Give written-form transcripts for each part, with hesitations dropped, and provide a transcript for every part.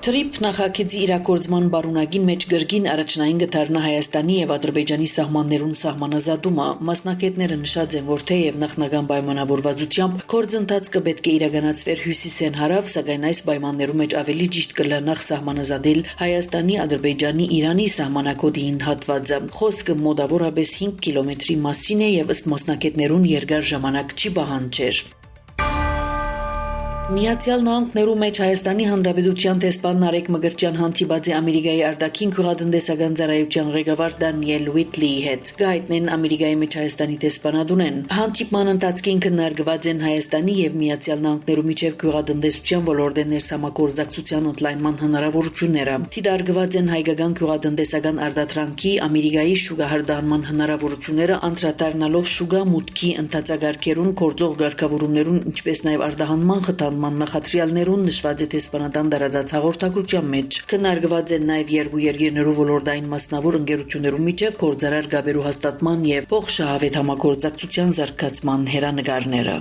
Թրիփ նախագծի իրագործման բարունակին մեջ գրգին առաջնային գտարնա Հայաստանի եւ Ադրբեջանի սահմաններուն սահմանազատումը մասնակիցները նշած են, որ թեև նախնական պայմանավորվածությամբ գործընթաց կպետք է իրականացվեր հյուսիսեն հարավ, սակայն այս պայմաններու մեջ ավելի ճիշտ կլանախ սահմանազատել Հայաստանի, Ադրբեջանի, Իրանի սահմանակոդին հատվածը։ Խոսքը մոտավորապես 5 կիլոմետրի մասին է եւ ըստ մասնակիցներուն երկար ժամանակ չի պահանջեր։ Միացյալ Նահանգներու մեջ Հայաստանի Հանրապետության տեսփան Նարեկ Մկրտչյան հանդիպած է Ամերիկայի արտաքին գյուղատնտեսական ծառայության ղեկավար Դանիել Ուիթլիի հետ։ Գայտնեն Ամերիկայի մեջ Հայաստանի տեսփանադունեն հանդիպման ընթացքին քննարկված են Հայաստանի եւ Միացյալ Նահանգներու միջև գյուղատնտեսության ոլորտի ներսամագործակցության ընդլայնման հնարավորությունները։ Դիտարկված են հայկական գյուղատնտեսական արտադրանքի Ամերիկայի շուկահարդանման հնարավորությունները, անդրադառնալով շուկա մուտքի ընթացագարկերուն գործող ղեկավարումներուն, ինչպես նաեւ արտահանման խթանման նախադրյալներուն նշված է տեսփանատան դարածած հաղորդակցության մեջ։ Քննարկված են նաև երկու երկիրներու ոլորտային մասնավոր ընկերություններու միջև գործարար գաբերու հաստատման եւ փոխշահավետ համագործակցության զարգացման հերանեկարները։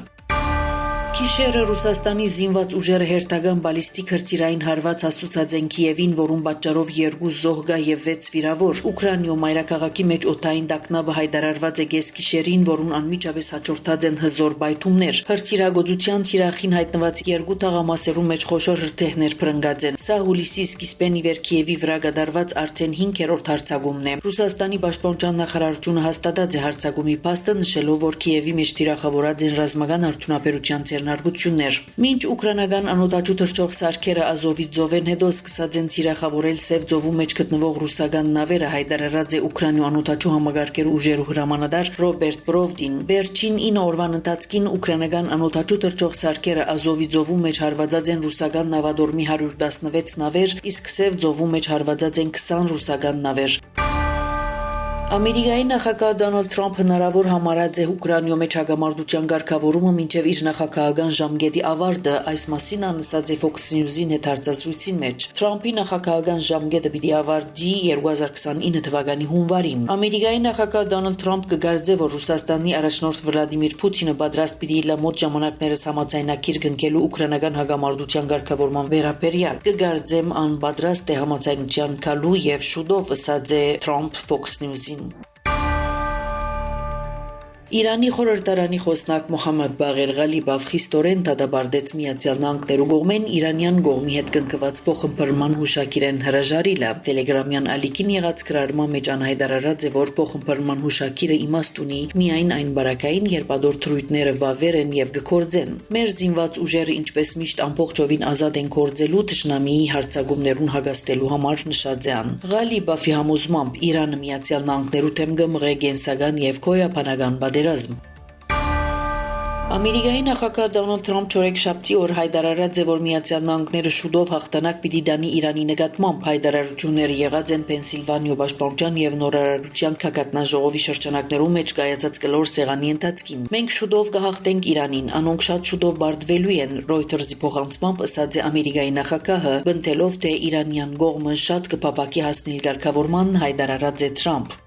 Քիշերը Ռուսաստանի զինված ուժերը հերթական բալիստիկ հրթիռային հարված հասցուցած են Կիևին, որում պատճառով 2 զոհգա եւ 6 վիրավոր։ Ուկրաինայում մայրաքաղաքի մեջ օդային տագնապը հայտարարված է կեսգիշերին, որուն անմիջապես հաջորդած են հզոր բայթումներ։ Հրթիռագործության թիրախին հայտնված 2 թաղամասերու մեջ խոշոր հրթիռներ փրկած են։ Սա հուլիսի սկիզբեն ի վեր Կիևի վրա կատարված արդեն 5-րդ հարձակումն է։ Ռուսաստանի պաշտպանության նախարարությունը հաստատած է հարձակումի փաստը, նշելով, որ Կիևի մեջ թիրախավորած են ռազմական արդյունաբերության ձեռնարկություններ։ Մինչ ուկրաինական անօդաչու թռչող սարքերը Ազովի ծովեն հետո սկսած են թիրախավորել Սև ծովու մեջ գտնվող ռուսական նավերը, հայտարարած է Ուկրաինի անօդաչու համագարկերու ուժերու հրամանատար Ռոբերտ Բրովդին։ Վերջին 9 օրվան ընթացքին ուկրաինական անօդաչու թռչող սարքերը Ազովի ծովու մեջ հարվածած են ռուսական նավադորմի 116 նավեր, իսկ Սև ծովու մեջ հարվածած են 20 ռուսական նավեր։ Ամերիկայի նախագահ Դոնալդ Թրամփ հնարավոր համարած է Ուկրաինայում մեջ հագամարտության ղեկավարումը մինչև իր նախագահական ժամկետի ավարտը, այս մասին անսած է Fox News-ին հետ հարցազրույցին մեջ։ Թրամփի նախագահական ժամկետը պիտի ավարտի 2029 թվականի հունվարին։ Ամերիկայի նախագահ Դոնալդ Թրամփ կգարձե, որ Ռուսաստանի առաջնորդ Վլադիմիր Պուտինը պատրաստ պիտի լամոտ ժամանակներս համաձայնագիր կնքելու ուկրաինական հագամարտության ղեկավարման վերաբերյալ։ Կգարձեմ անպատրաստ է համաձայնության գալու եւ շուտով, ասած է Թրամփ Fox News-ին։ Իրանի խորհրդարանի խոսնակ Մոհամմեդ Բաղեր Ղալիբով խիստորեն դատապարտեց Միացյալ Նահանգներու կողմեն Իրանյան կողմի հետ կնքված փոխըմբռնման հուշագիրեն հրաժարիլը։ Տելեգրամյան ալիքին եղած գրառման մեջ անհայտարարած է, որ փոխըմբռնման հուշագիրը իմաստ ունի միայն այն բարակային, երբ ադոր թրույթները վավեր են եւ կգործեն։ Մեր զինված ուժերը ինչպես միշտ ամբողջովին ազատ են գործելու թշնամիի հարձակումներուն հագաստելու համար, նշած է ան։ Ղալիբովի համոզմամբ Իրանը Միացյալ Նահանգներու դեմ կմղե կենսական եւ գոյապանական Ամերիկայի նախագահ Դոնալդ Թրամփ չորեքշաբթի օր հայտարարած է, որ Միացյալ Նահանգները շուտով հաղթանակ պիտի դանի Իրանի նկատմամբ։ Հայտարարությունները եղած են Պենսիլվանիա պաշտպանության եւ նորարարության քակատնաժողովի շրջանակներում մեջ կայացած կլոր սեղանի ընթացքին։ Մենք շուտով կհաղթենք Իրանին, անոնք շատ շուտով բարդվելու են, Reuters-ի փոխանցմամբ ասած է Ամերիկայի նախագահը, բնտելով թե իրանյան կողմը շատ կփապակի հասնել ղեկավարման, հայտարարած է Թրամփ։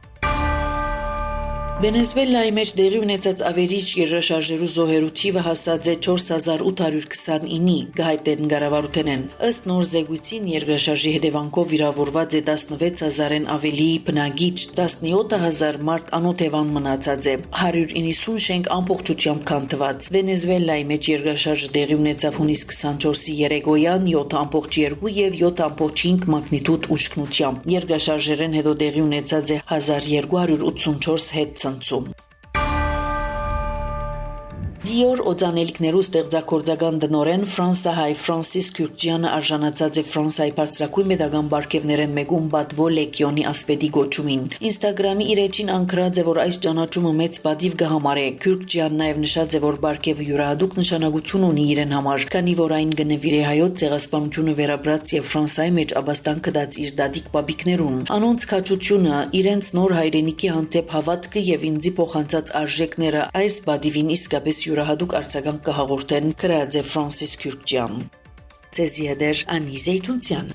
Վենեսուելայի մեջ դեղի ունեցած ավերիչ երկրաշարժերու զոհերու թիվը հասած է 4829-ի, գահայտեն կառավարութենեն։ Ըստ նոր զեկույցին երկրաշարժի հետևանքով վիրավորված է 16000-ն ավելի բնակիչ, 17000 մարդ անօթևան մնացած է, 190 շենք ամբողջությամբ քանդված։ Վենեսուելայի մեջ երկրաշարժը դեղի ունեցավ հունիս 24-ի երեկոյան 7.2 եւ 7.5 մագնիտուդ ուժգնությամբ։ Երկրաշարժերեն հետո դեղի ունեցած է 1284 հետ ցնցում։ Dior օծանելիքներու ստեղծագործական տնօրեն ֆրանսահայ Ֆրանսիս Քյուրքջյանը արժանացած է Ֆրանսիայի բարձրակույն մեդական բարգևներեն մեկում Բատվո Լեգիոնի ասպետի գոչումին։ Ինստագրամի իր էջին անկրած է, որ այս ճանաչումը մեծ պատիվ կհամարե։ Քյուրքջյանն նաև նշած է, որ բարգևը յուրահատուկ նշանակություն ունի իրեն համար, քանի որ այն կնվիրե հայոց ցեղասպանությունը վերաբրած եւ Ֆրանսիայի մեջ աբաստան կդած իր դադիկ բաբիկներուն։ Անոնց քաջությունը, իրենց նոր հայրենիքի հանդեպ հավատքը եւ ինձի փոխանցած արժեքները այս պատիվին իսկապես յուրահատուկ արձագանք կհաղորդեն, գրած է Ֆրանսիս Քյուրքջյան։ Ձեզի հետ Անի Զեյթունցյան։